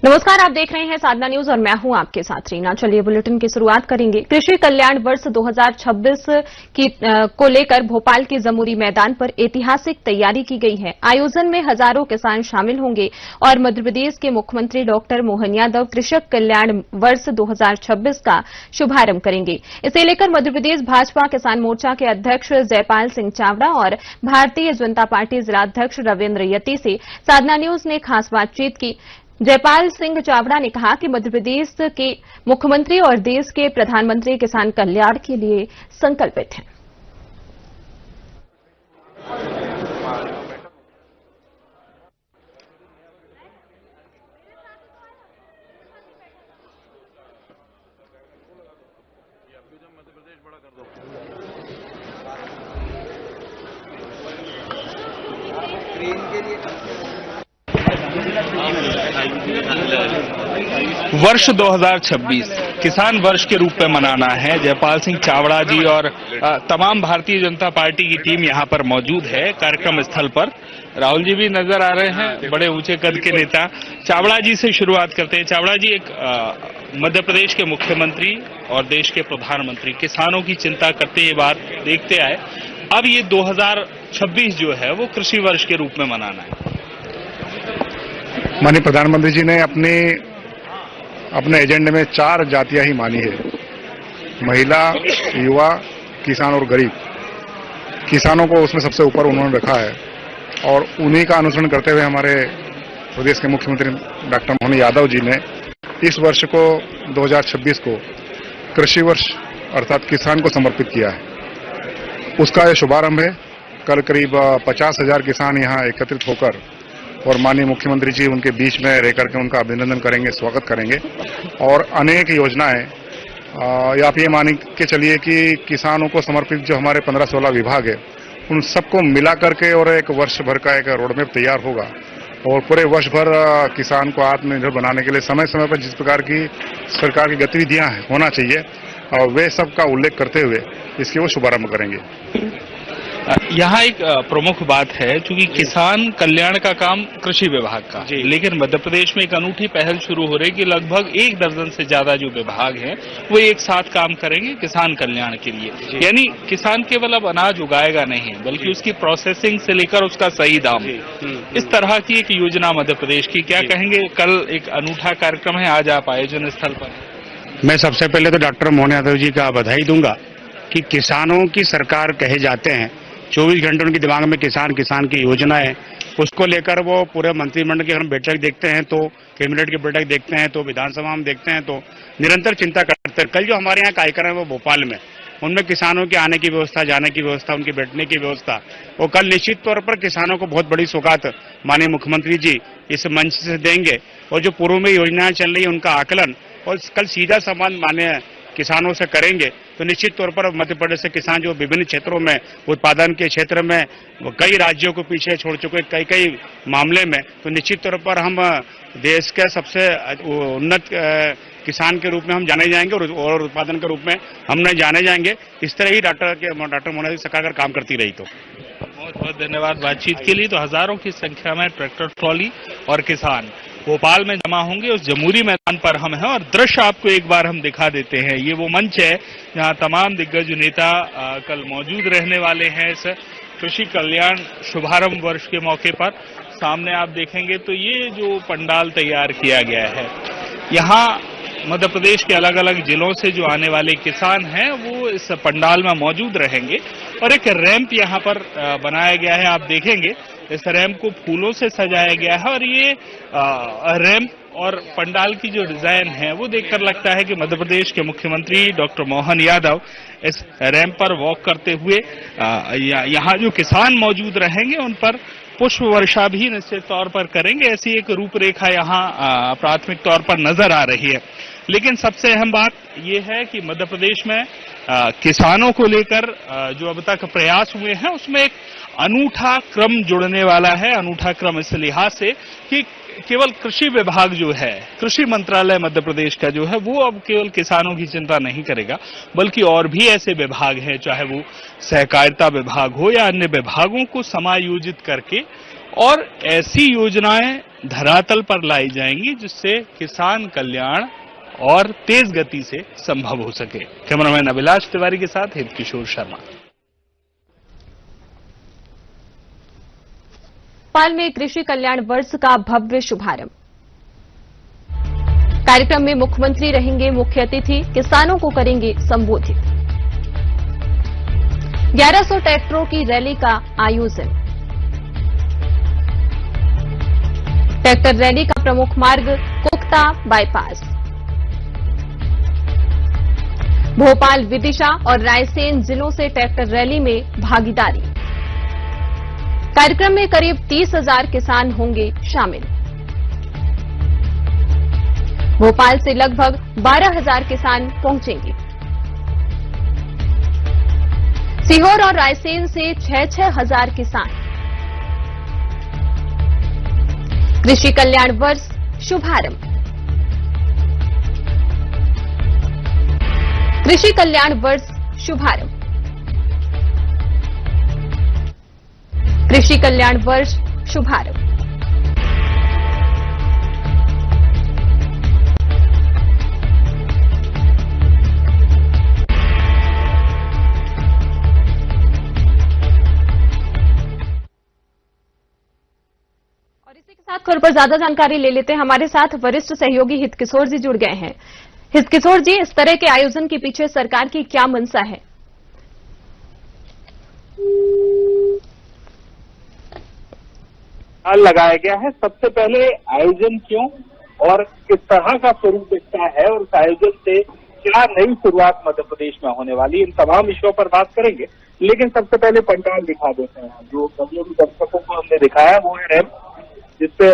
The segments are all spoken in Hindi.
नमस्कार, आप देख रहे हैं साधना न्यूज और मैं हूं आपके साथ रीना। चलिए बुलेटिन की शुरुआत करेंगे। कृषि कल्याण वर्ष 2026 को लेकर भोपाल के जमुरी मैदान पर ऐतिहासिक तैयारी की गई है। आयोजन में हजारों किसान शामिल होंगे और मध्यप्रदेश के मुख्यमंत्री डॉक्टर मोहन यादव कृषक कल्याण वर्ष 2026 का शुभारंभ करेंगे। इसे लेकर मध्यप्रदेश भाजपा किसान मोर्चा के अध्यक्ष जयपाल सिंह चावड़ा और भारतीय जनता पार्टी जिलाध्यक्ष रविन्द्र यति से साधना न्यूज ने खास बातचीत की। जयपाल सिंह चावड़ा ने कहा कि मध्यप्रदेश के मुख्यमंत्री और देश के प्रधानमंत्री किसान कल्याण के लिए संकल्पित हैं। वर्ष 2026 किसान वर्ष के रूप में मनाना है। जयपाल सिंह चावड़ा जी और तमाम भारतीय जनता पार्टी की टीम यहां पर मौजूद है कार्यक्रम स्थल पर। राहुल जी भी नजर आ रहे हैं, बड़े ऊंचे कद के नेता। चावड़ा जी से शुरुआत करते हैं। चावड़ा जी, एक मध्य प्रदेश के मुख्यमंत्री और देश के प्रधानमंत्री किसानों की चिंता करते ये बात देखते आए। अब ये 2026 जो है वो कृषि वर्ष के रूप में मनाना है। माननीय प्रधानमंत्री जी ने अपने एजेंडे में 4 जातियां ही मानी है: महिला, युवा, किसान और गरीब। किसानों को उसमें सबसे ऊपर उन्होंने रखा है और उन्हीं का अनुसरण करते हुए हमारे प्रदेश के मुख्यमंत्री डॉक्टर मोहन यादव जी ने इस वर्ष को 2026 को कृषि वर्ष अर्थात किसान को समर्पित किया है। उसका यह शुभारंभ है। कल करीब 50,000 किसान यहाँ एकत्रित होकर और माननीय मुख्यमंत्री जी उनके बीच में रह करके उनका अभिनंदन करेंगे, स्वागत करेंगे और अनेक योजनाएं आप ये मान के चलिए कि किसानों को समर्पित जो हमारे 15-16 विभाग है उन सबको मिला करके और एक वर्ष भर का एक रोडमैप तैयार होगा और पूरे वर्ष भर किसान को आत्मनिर्भर बनाने के लिए समय समय पर जिस प्रकार की सरकार की गतिविधियां होना चाहिए और वे सब का उल्लेख करते हुए इसके वो शुभारंभ करेंगे। यहाँ एक प्रमुख बात है, चूंकि किसान कल्याण का काम कृषि विभाग का, लेकिन मध्य प्रदेश में एक अनूठी पहल शुरू हो रही कि लगभग 1 दर्जन से ज्यादा जो विभाग हैं वो एक साथ काम करेंगे किसान कल्याण के लिए। यानी किसान केवल अब अनाज उगाएगा नहीं बल्कि उसकी प्रोसेसिंग से लेकर उसका सही दाम, इस तरह की एक योजना मध्य प्रदेश की। क्या कहेंगे? कल एक अनूठा कार्यक्रम है आज आप आयोजन स्थल पर। मैं सबसे पहले तो डॉक्टर मोहन यादव जी का बधाई दूंगा कि किसानों की सरकार कहे जाते हैं। 24 घंटे उनके दिमाग में किसान की योजना है। उसको लेकर वो पूरे मंत्रिमंडल की हम बैठक देखते हैं तो कैबिनेट की बैठक देखते हैं तो विधानसभा में देखते हैं तो निरंतर चिंता करते हैं। कल जो हमारे यहाँ कार्यक्रम है वो भोपाल में, उनमें किसानों के आने की व्यवस्था, जाने की व्यवस्था, उनके बैठने की व्यवस्था, वो कल निश्चित तौर पर किसानों को बहुत बड़ी सौगात माननीय मुख्यमंत्री जी इस मंच से देंगे और जो पूर्व में योजनाएं चल रही है उनका आकलन और कल सीधा संवाद माननीय किसानों से करेंगे तो निश्चित तौर पर मध्य प्रदेश से किसान जो विभिन्न क्षेत्रों में उत्पादन के क्षेत्र में कई राज्यों को पीछे छोड़ चुके कई मामले में, तो निश्चित तौर पर हम देश के सबसे उन्नत किसान के रूप में हम जाने जाएंगे और उत्पादन के रूप में हम नहीं जाने जाएंगे। इस तरह ही डॉक्टर मोहन सरकार काम करती रही। तो बहुत बहुत धन्यवाद बातचीत के लिए। तो हजारों की संख्या में ट्रैक्टर ट्रॉली और किसान भोपाल में जमा होंगे। उस जमुरी मैदान पर हम हैं और दृश्य आपको एक बार हम दिखा देते हैं। ये वो मंच है जहां तमाम दिग्गज नेता कल मौजूद रहने वाले हैं इस कृषि कल्याण शुभारंभ वर्ष के मौके पर। सामने आप देखेंगे तो ये जो पंडाल तैयार किया गया है, यहाँ मध्य प्रदेश के अलग अलग जिलों से जो आने वाले किसान हैं वो इस पंडाल में मौजूद रहेंगे और एक रैंप यहाँ पर बनाया गया है। आप देखेंगे इस रैंप को फूलों से सजाया गया है और ये रैंप और पंडाल की जो डिजाइन है वो देखकर लगता है कि मध्य प्रदेश के मुख्यमंत्री डॉक्टर मोहन यादव इस रैंप पर वॉक करते हुए यहाँ जो किसान मौजूद रहेंगे उन पर पुष्प वर्षा भी निश्चित तौर पर करेंगे। ऐसी एक रूपरेखा यहाँ प्राथमिक तौर पर नजर आ रही है। लेकिन सबसे अहम बात ये है कि मध्य प्रदेश में किसानों को लेकर जो अब तक प्रयास हुए हैं उसमें एक अनूठा क्रम जुड़ने वाला है। अनूठा क्रम इस लिहाज से कि केवल कृषि विभाग जो है, कृषि मंत्रालय मध्य प्रदेश का जो है, वो अब केवल किसानों की चिंता नहीं करेगा, बल्कि और भी ऐसे विभाग हैं, चाहे वो सहकारिता विभाग हो या अन्य विभागों को समायोजित करके और ऐसी योजनाएं धरातल पर लाई जाएंगी जिससे किसान कल्याण और तेज गति से संभव हो सके। कैमरामैन अभिलाष तिवारी के साथ हित किशोर शर्मा। भोपाल में कृषि कल्याण वर्ष का भव्य शुभारंभ। कार्यक्रम में मुख्यमंत्री रहेंगे मुख्य अतिथि, किसानों को करेंगे संबोधित। 1100 ट्रैक्टरों की रैली का आयोजन। ट्रैक्टर रैली का प्रमुख मार्ग कोकता बाईपास। भोपाल, विदिशा और रायसेन जिलों से ट्रैक्टर रैली में भागीदारी। कार्यक्रम में करीब 30,000 किसान होंगे शामिल। भोपाल से लगभग 12,000 किसान पहुंचेंगे। सीहोर और रायसेन से 6-6 हजार किसान। कृषि कल्याण वर्ष शुभारंभ। कृषि कल्याण वर्ष शुभारंभ। कृषि कल्याण वर्ष शुभारंभ। और इसी के साथ खबर पर ज्यादा जानकारी ले लेते हैं। हमारे साथ वरिष्ठ सहयोगी हित किशोर जी जुड़ गए हैं। हित किशोर जी, इस तरह के आयोजन के पीछे सरकार की क्या मंशा है? लगाया गया है। सबसे पहले आयोजन क्यों और किस तरह का स्वरूप दिखता है और उस आयोजन से क्या नई शुरुआत मध्य प्रदेश में होने वाली, इन तमाम विषयों पर बात करेंगे। लेकिन सबसे पहले पंडाल दिखा देते हैं। जो दर्शकों को हमने दिखाया वो है रैंप, जिससे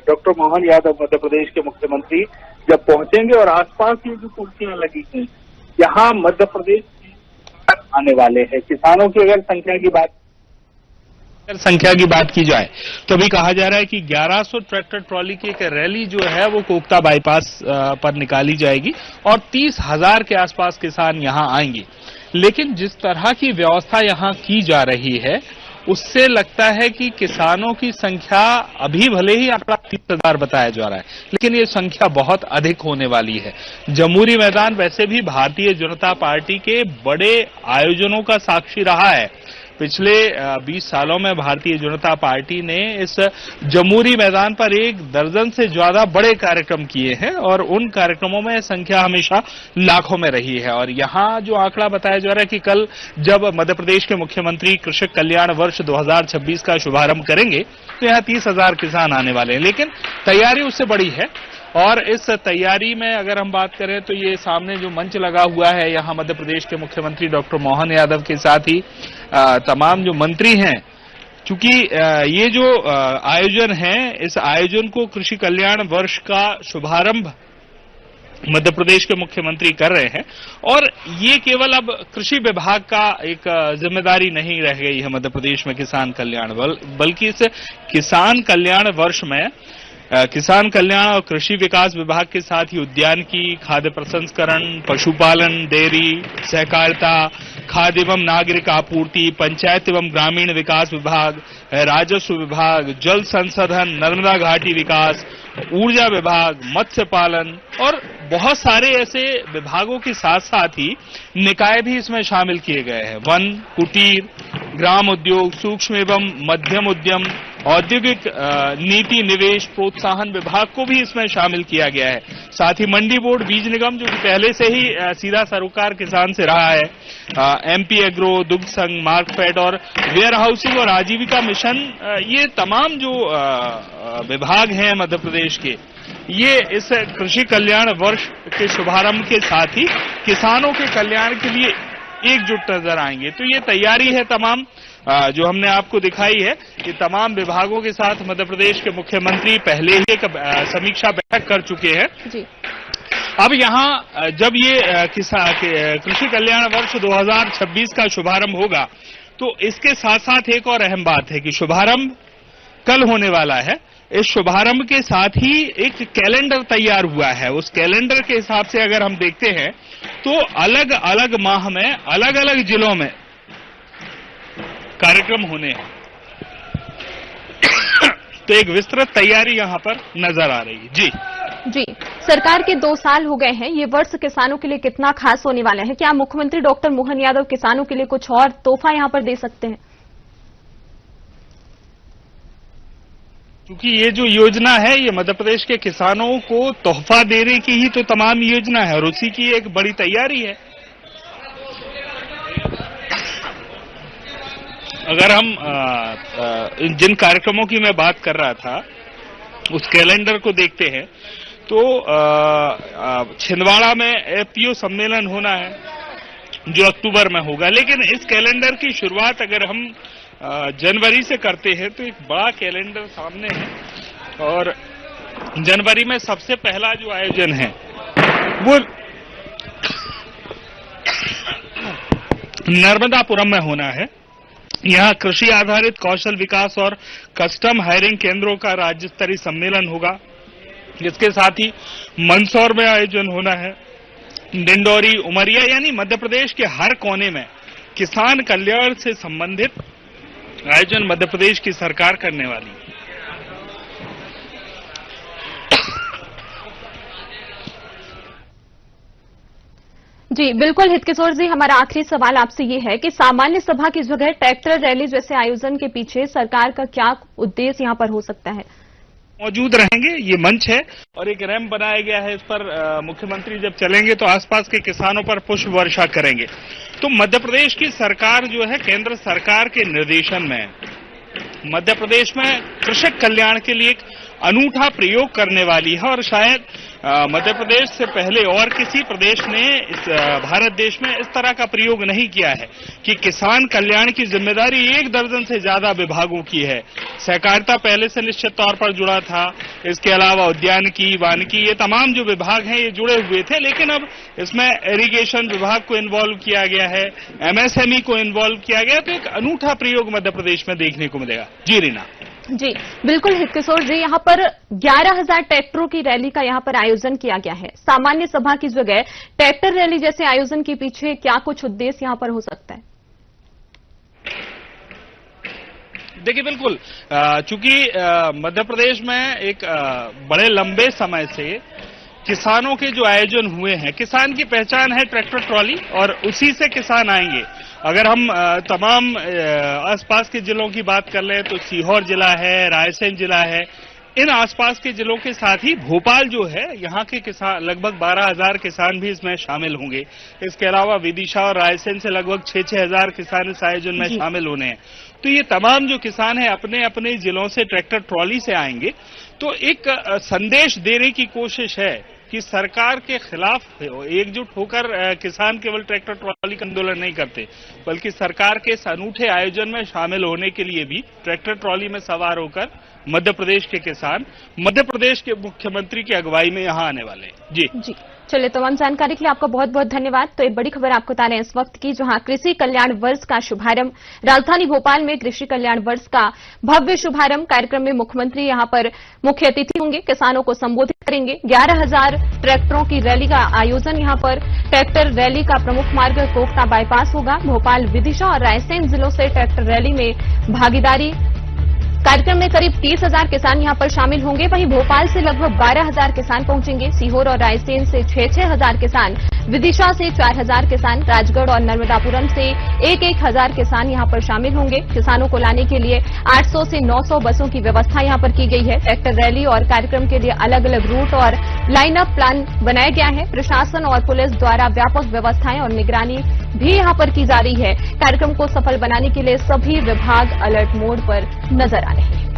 डॉक्टर मोहन यादव मध्य प्रदेश के मुख्यमंत्री जब पहुंचेंगे और आसपास की जो कुर्सियां लगी हैं, यहाँ मध्य प्रदेश आने वाले हैं। किसानों की अगर संख्या की बात की जाए तो अभी कहा जा रहा है कि 1100 ट्रैक्टर ट्रॉली की एक रैली जो है वो कोकता बाईपास पर निकाली जाएगी और 30,000 के आसपास किसान यहां आएंगे। लेकिन जिस तरह की व्यवस्था यहां की जा रही है उससे लगता है कि किसानों की संख्या अभी भले ही आंकड़ा 30,000 बताया जा रहा है, लेकिन ये संख्या बहुत अधिक होने वाली है। जमूरी मैदान वैसे भी भारतीय जनता पार्टी के बड़े आयोजनों का साक्षी रहा है। पिछले 20 सालों में भारतीय जनता पार्टी ने इस जमूरी मैदान पर 1 दर्जन से ज्यादा बड़े कार्यक्रम किए हैं और उन कार्यक्रमों में संख्या हमेशा लाखों में रही है। और यहां जो आंकड़ा बताया जा रहा है कि कल जब मध्य प्रदेश के मुख्यमंत्री कृषि कल्याण वर्ष 2026 का शुभारंभ करेंगे तो यहां 30,000 किसान आने वाले हैं। लेकिन तैयारी उससे बड़ी है और इस तैयारी में अगर हम बात करें तो ये सामने जो मंच लगा हुआ है, यहां मध्य प्रदेश के मुख्यमंत्री डॉक्टर मोहन यादव के साथ ही तमाम जो मंत्री हैं, चूंकि ये जो आयोजन है, इस आयोजन को कृषि कल्याण वर्ष का शुभारंभ मध्य प्रदेश के मुख्यमंत्री कर रहे हैं और ये केवल अब कृषि विभाग का एक जिम्मेदारी नहीं रह गई है मध्य प्रदेश में किसान कल्याण, बल्कि इस किसान कल्याण वर्ष में किसान कल्याण और कृषि विकास विभाग के साथ ही उद्यानिकी, खाद्य प्रसंस्करण, पशुपालन, डेयरी, सहकारिता, खाद्य एवं नागरिक आपूर्ति, पंचायत एवं ग्रामीण विकास विभाग, राजस्व विभाग, जल संसाधन, नर्मदा घाटी विकास, ऊर्जा विभाग, मत्स्य पालन और बहुत सारे ऐसे विभागों के साथ साथ ही निकाय भी इसमें शामिल किए गए हैं। वन, कुटीर, ग्राम उद्योग, सूक्ष्म एवं मध्यम उद्यम, औद्योगिक नीति, निवेश प्रोत्साहन विभाग को भी इसमें शामिल किया गया है। साथ ही मंडी बोर्ड, बीज निगम जो कि पहले से ही सीधा सरोकार किसान से रहा है, एमपी एग्रो, दुग्ध संघ, मार्कफेड और वेयर हाउसिंग और आजीविका मिशन, ये तमाम जो विभाग हैं मध्य प्रदेश के, ये इस कृषि कल्याण वर्ष के शुभारंभ के साथ ही किसानों के कल्याण के लिए एकजुट नजर आएंगे। तो ये तैयारी है तमाम जो हमने आपको दिखाई है कि तमाम विभागों के साथ मध्य प्रदेश के मुख्यमंत्री पहले ही एक समीक्षा बैठक कर चुके हैं जी। अब यहाँ जब ये कृषि कल्याण वर्ष 2026 का शुभारंभ होगा तो इसके साथ साथ एक और अहम बात है कि शुभारंभ कल होने वाला है। इस शुभारंभ के साथ ही एक कैलेंडर तैयार हुआ है। उस कैलेंडर के हिसाब से अगर हम देखते हैं तो अलग अलग माह में अलग अलग जिलों में कार्यक्रम होने हैं। तो एक विस्तृत तैयारी यहाँ पर नजर आ रही है। जी, सरकार के 2 साल हो गए हैं। ये वर्ष किसानों के लिए कितना खास होने वाला है? क्या मुख्यमंत्री डॉक्टर मोहन यादव किसानों के लिए कुछ और तोहफा यहाँ पर दे सकते हैं? क्योंकि ये जो योजना है ये मध्य प्रदेश के किसानों को तोहफा देने की ही तो तमाम योजना है और उसी की एक बड़ी तैयारी है। अगर हम जिन कार्यक्रमों की मैं बात कर रहा था उस कैलेंडर को देखते हैं तो छिंदवाड़ा में एपीओ सम्मेलन होना है जो अक्टूबर में होगा, लेकिन इस कैलेंडर की शुरुआत अगर हम जनवरी से करते हैं तो एक बड़ा कैलेंडर सामने है और जनवरी में सबसे पहला जो आयोजन है वो नर्मदापुरम में होना है। यहाँ कृषि आधारित कौशल विकास और कस्टम हायरिंग केंद्रों का राज्य स्तरीय सम्मेलन होगा। इसके साथ ही मंदसौर में आयोजन होना है। डिंडौरी, उमरिया यानी मध्य प्रदेश के हर कोने में किसान कल्याण से संबंधित आयोजन मध्य प्रदेश की सरकार करने वाली है। जी बिल्कुल हितकिशोर जी, हमारा आखिरी सवाल आपसे ये है कि सामान्य सभा की जगह ट्रैक्टर रैली जैसे आयोजन के पीछे सरकार का क्या उद्देश्य यहाँ पर हो सकता है? मौजूद रहेंगे, ये मंच है और एक रैंप बनाया गया है। इस पर मुख्यमंत्री जब चलेंगे तो आसपास के किसानों पर पुष्प वर्षा करेंगे। तो मध्य प्रदेश की सरकार जो है केंद्र सरकार के निर्देशन में मध्य प्रदेश में कृषक कल्याण के लिए एक अनूठा प्रयोग करने वाली है और शायद मध्य प्रदेश से पहले और किसी प्रदेश ने इस भारत देश में इस तरह का प्रयोग नहीं किया है कि किसान कल्याण की जिम्मेदारी 1 दर्जन से ज्यादा विभागों की है। सहकारिता पहले से निश्चित तौर पर जुड़ा था, इसके अलावा उद्यानिकी, वानिकी, ये तमाम जो विभाग हैं ये जुड़े हुए थे, लेकिन अब इसमें इरिगेशन विभाग को इन्वॉल्व किया गया है, एमएसएमई को इन्वॉल्व किया गया। तो एक अनूठा प्रयोग मध्य प्रदेश में देखने को मिलेगा। जी रीना। जी बिल्कुल हितकिशोर जी, यहाँ पर 11,000 ट्रैक्टरों की रैली का यहाँ पर आयोजन किया गया है। सामान्य सभा की जगह ट्रैक्टर रैली जैसे आयोजन के पीछे क्या कुछ उद्देश्य यहाँ पर हो सकता है? देखिए बिल्कुल, चूंकि मध्य प्रदेश में एक बड़े लंबे समय से किसानों के जो आयोजन हुए हैं, किसान की पहचान है ट्रैक्टर ट्रॉली और उसी से किसान आएंगे। अगर हम तमाम आसपास के जिलों की बात कर लें तो सीहोर जिला है, रायसेन जिला है, इन आसपास के जिलों के साथ ही भोपाल जो है यहाँ के किसान लगभग 12,000 किसान भी इसमें शामिल होंगे। इसके अलावा विदिशा और रायसेन से लगभग 6-6 हजार किसान इस आयोजन में शामिल होने हैं। तो ये तमाम जो किसान हैं अपने अपने जिलों से ट्रैक्टर ट्रॉली से आएंगे। तो एक संदेश देने की कोशिश है कि सरकार के खिलाफ एकजुट होकर किसान केवल ट्रैक्टर ट्रॉली का आंदोलन नहीं करते, बल्कि सरकार के इस अनूठे आयोजन में शामिल होने के लिए भी ट्रैक्टर ट्रॉली में सवार होकर मध्य प्रदेश के किसान मध्य प्रदेश के मुख्यमंत्री की अगुवाई में यहाँ आने वाले हैं। जी चलिए, तमाम जानकारी के लिए आपका बहुत बहुत धन्यवाद। तो एक बड़ी खबर आपको बता रहे हैं इस वक्त की, जहां कृषि कल्याण वर्ष का शुभारंभ राजधानी भोपाल में कृषि कल्याण वर्ष का भव्य शुभारंभ कार्यक्रम में मुख्यमंत्री यहां पर मुख्य अतिथि होंगे, किसानों को संबोधित करेंगे। 11,000 ट्रैक्टरों की रैली का आयोजन यहां पर ट्रैक्टर रैली का प्रमुख मार्ग कोकता बाईपास होगा। भोपाल, विदिशा और रायसेन जिलों से ट्रैक्टर रैली में भागीदारी कार्यक्रम में करीब 30,000 किसान यहां पर शामिल होंगे। वहीं भोपाल से लगभग 12,000 किसान पहुंचेंगे। सीहोर और रायसेन से 6-6 हजार किसान, विदिशा से 4,000 किसान, राजगढ़ और नर्मदापुरम से 1-1 हजार किसान यहां पर शामिल होंगे। किसानों को लाने के लिए 800 से 900 बसों की व्यवस्था यहां पर की गई है। ट्रैक्टर रैली और कार्यक्रम के लिए अलग अलग रूट और लाइन अप प्लान बनाया गया है। प्रशासन और पुलिस द्वारा व्यापक व्यवस्थाएं और निगरानी भी यहां पर की जा रही है। कार्यक्रम को सफल बनाने के लिए सभी विभाग अलर्ट मोड पर नजर आ रहे हैं।